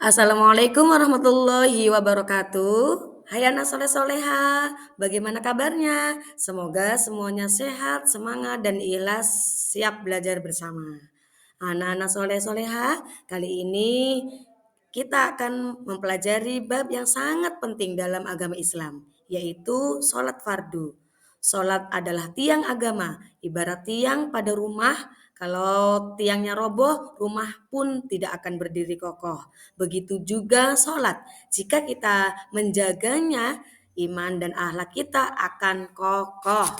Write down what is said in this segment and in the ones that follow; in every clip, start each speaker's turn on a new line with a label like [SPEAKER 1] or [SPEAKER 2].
[SPEAKER 1] Assalamualaikum warahmatullahi wabarakatuh. Hai anak soleh soleha, bagaimana kabarnya? Semoga semuanya sehat, semangat, dan ikhlas siap belajar bersama. Anak-anak soleh soleha, kali ini kita akan mempelajari bab yang sangat penting dalam agama Islam, yaitu sholat fardu. Sholat adalah tiang agama, ibarat tiang pada rumah. Kalau tiangnya roboh, rumah pun tidak akan berdiri kokoh. Begitu juga sholat. Jika kita menjaganya, iman dan akhlak kita akan kokoh.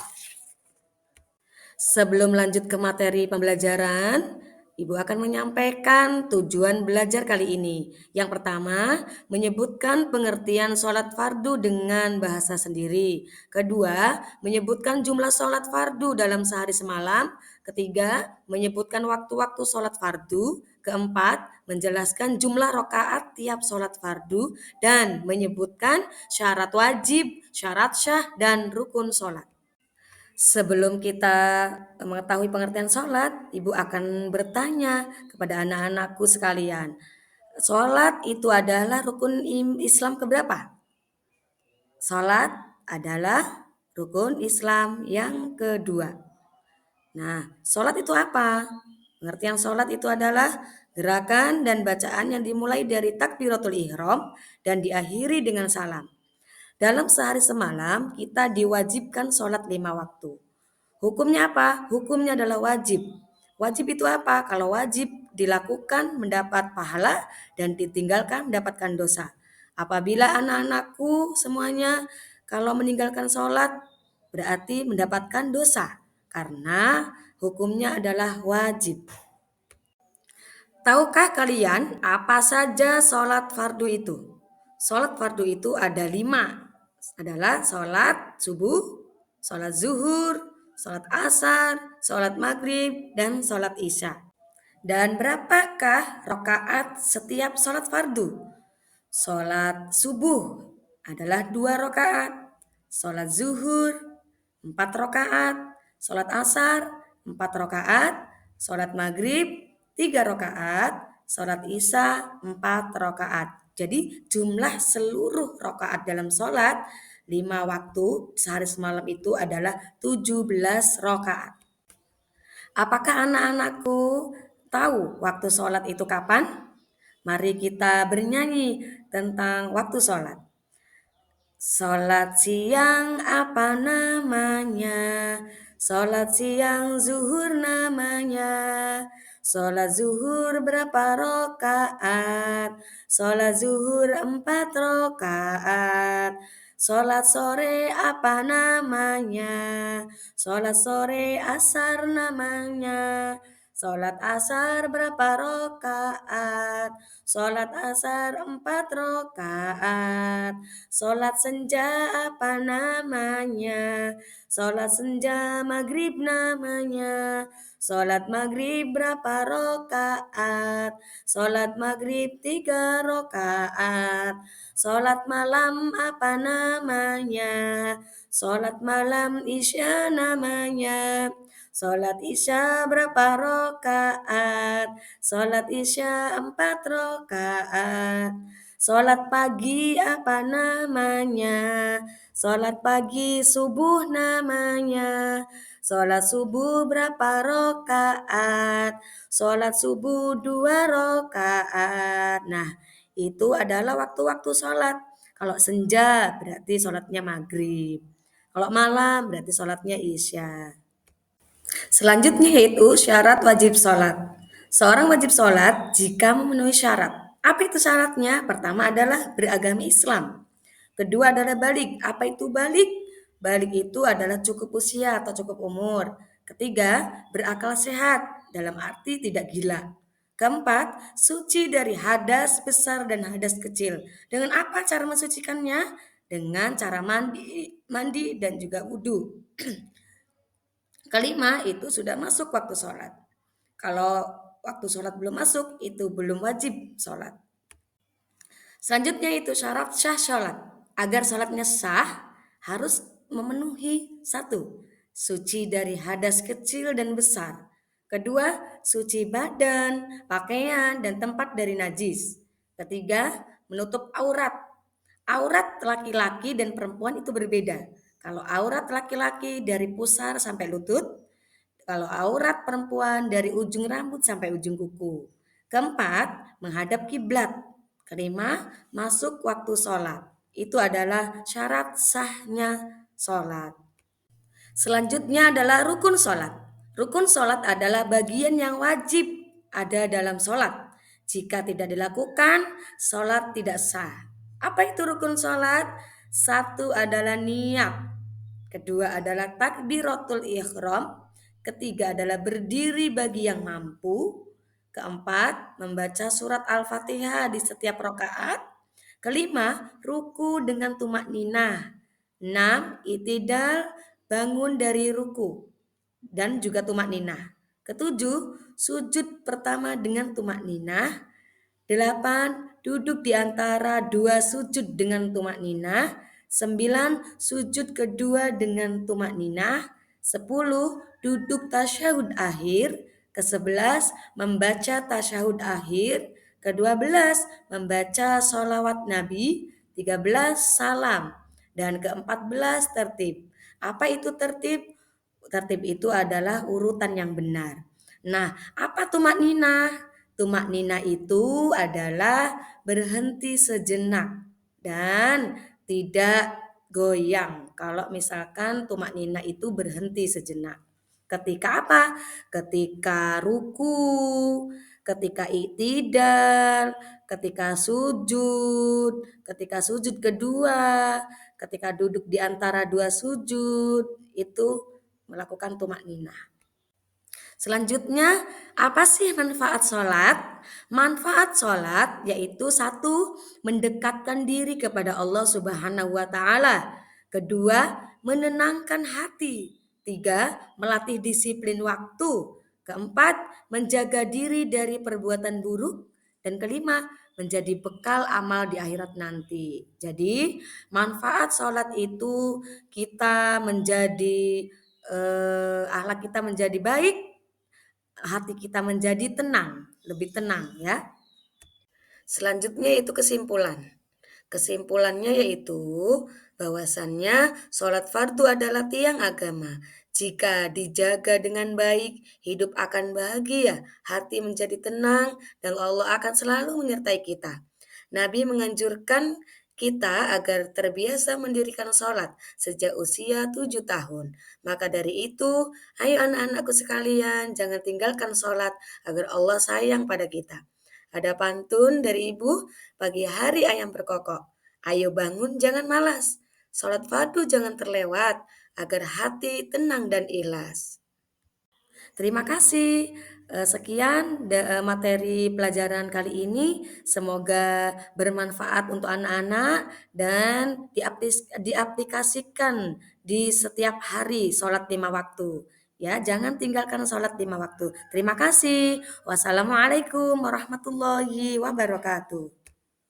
[SPEAKER 1] Sebelum lanjut ke materi pembelajaran, Ibu akan menyampaikan tujuan belajar kali ini. Yang pertama, menyebutkan pengertian sholat fardu dengan bahasa sendiri. Kedua, menyebutkan jumlah sholat fardu dalam sehari semalam. Ketiga, menyebutkan waktu-waktu sholat fardu. Keempat, menjelaskan jumlah rakaat tiap sholat fardu. Dan menyebutkan syarat wajib, syarat syah, dan rukun sholat. Sebelum kita mengetahui pengertian sholat, Ibu akan bertanya kepada anak-anakku sekalian. Sholat itu adalah rukun Islam keberapa? Sholat adalah rukun Islam yang kedua. Nah, sholat itu apa? Pengertian sholat itu adalah gerakan dan bacaan yang dimulai dari takbiratul ihram dan diakhiri dengan salam. Dalam sehari semalam kita diwajibkan sholat 5 waktu. Hukumnya apa? Hukumnya adalah wajib. Wajib itu apa? Kalau wajib dilakukan mendapat pahala dan ditinggalkan mendapatkan dosa. Apabila anak-anakku semuanya kalau meninggalkan sholat berarti mendapatkan dosa karena hukumnya adalah wajib. Tahukah kalian apa saja sholat fardu itu? Sholat fardu itu ada 5. Adalah sholat subuh, sholat zuhur, sholat asar, sholat maghrib, dan sholat isya. Dan berapakah rakaat setiap sholat fardu? Sholat subuh adalah 2 rakaat, sholat zuhur 4 rakaat, sholat asar 4 rakaat, sholat maghrib 3 rakaat, sholat isya 4 rakaat. Jadi jumlah seluruh rakaat dalam sholat 5 waktu sehari semalam itu adalah 17 rakaat. Apakah anak-anakku tahu waktu sholat itu kapan? Mari kita bernyanyi tentang waktu sholat. Sholat siang apa namanya? Sholat siang zuhur namanya. Sholat zuhur berapa rokaat? Sholat zuhur 4 rokaat. Sholat sore apa namanya? Sholat sore asar namanya. Sholat asar berapa rokaat? Sholat asar 4 rokaat. Sholat senja apa namanya? Sholat senja maghrib namanya. Sholat maghrib berapa rokaat? Sholat maghrib 3 rokaat. Sholat malam apa namanya? Sholat malam isya namanya. Sholat isya berapa rokaat? Sholat isya 4 rokaat. Sholat pagi apa namanya? Sholat pagi subuh namanya. Sholat subuh berapa rokaat? Sholat subuh 2 rokaat. Nah, itu adalah waktu-waktu sholat. Kalau senja berarti sholatnya maghrib. Kalau malam berarti sholatnya isya. Selanjutnya yaitu syarat wajib sholat. Seorang wajib sholat jika memenuhi syarat. Apa itu syaratnya? Pertama adalah beragama Islam. Kedua adalah balik. Apa itu balik? Balik itu adalah cukup usia atau cukup umur. Ketiga, berakal sehat dalam arti tidak gila. Keempat, suci dari hadas besar dan hadas kecil. Dengan apa cara mensucikannya? Dengan cara mandi dan juga wudhu. Kelima, itu sudah masuk waktu sholat. Kalau waktu sholat belum masuk, itu belum wajib sholat. Selanjutnya itu syarat syah sholat. Agar sholatnya sah, harus memenuhi 1. Suci dari hadas kecil dan besar. Kedua, suci badan, pakaian, dan tempat dari najis. Ketiga, menutup aurat. Aurat laki-laki dan perempuan itu berbeda. Kalau aurat laki-laki dari pusar sampai lutut, kalau aurat perempuan dari ujung rambut sampai ujung kuku. Keempat, menghadap kiblat. Kelima, masuk waktu sholat. Itu adalah syarat sahnya sholat. Selanjutnya adalah rukun sholat. Rukun sholat adalah bagian yang wajib ada dalam sholat. Jika tidak dilakukan, sholat tidak sah. Apa itu rukun sholat? Satu adalah niat. Kedua adalah takbiratul ihram. Ketiga adalah berdiri bagi yang mampu. Keempat, membaca surat Al-Fatihah di setiap rakaat. Kelima, ruku dengan tumak ninah. Enam, itidal, bangun dari ruku dan juga tumak ninah. Ketujuh, sujud pertama dengan tumak ninah. Delapan, duduk di antara dua sujud dengan tumak ninah. Sembilan, sujud kedua dengan tumak ninah. Sepuluh, duduk tasyahud akhir. Kesebelas, membaca tasyahud akhir. Kedua belas, membaca sholawat Nabi. 13, salam. Dan keempat belas, tertib. Apa itu tertib? Tertib itu adalah urutan yang benar. Nah, apa tumak ninah? Tumak nina itu adalah berhenti sejenak dan tidak goyang. Kalau misalkan tumak nina itu berhenti sejenak. Ketika apa? Ketika ruku, ketika iktidal, ketika sujud kedua, ketika duduk di antara dua sujud, itu melakukan tumak nina. Selanjutnya, apa sih manfaat sholat? Manfaat sholat yaitu satu, mendekatkan diri kepada Allah Subhanahu wa Ta'ala. Kedua, menenangkan hati. Tiga, melatih disiplin waktu. Keempat, menjaga diri dari perbuatan buruk. Dan kelima, menjadi bekal amal di akhirat nanti. Jadi, manfaat sholat itu kita menjadi akhlak kita menjadi baik, hati kita menjadi tenang, lebih tenang ya. Selanjutnya itu kesimpulan. Kesimpulannya yaitu bahwasannya sholat fardu adalah tiang agama. Jika dijaga dengan baik, hidup akan bahagia, hati menjadi tenang, dan Allah akan selalu menyertai kita. Nabi menganjurkan kita agar terbiasa mendirikan sholat sejak usia 7 tahun. Maka dari itu, ayo anak-anakku sekalian, jangan tinggalkan sholat agar Allah sayang pada kita. Ada pantun dari ibu, pagi hari ayam berkokok. Ayo bangun jangan malas. Sholat fardu jangan terlewat, agar hati tenang dan ikhlas. Terima kasih. Sekian materi pelajaran kali ini. Semoga bermanfaat untuk anak-anak dan diaplikasikan di setiap hari sholat 5 waktu. Ya, jangan tinggalkan sholat 5 waktu. Terima kasih. Wassalamualaikum warahmatullahi wabarakatuh.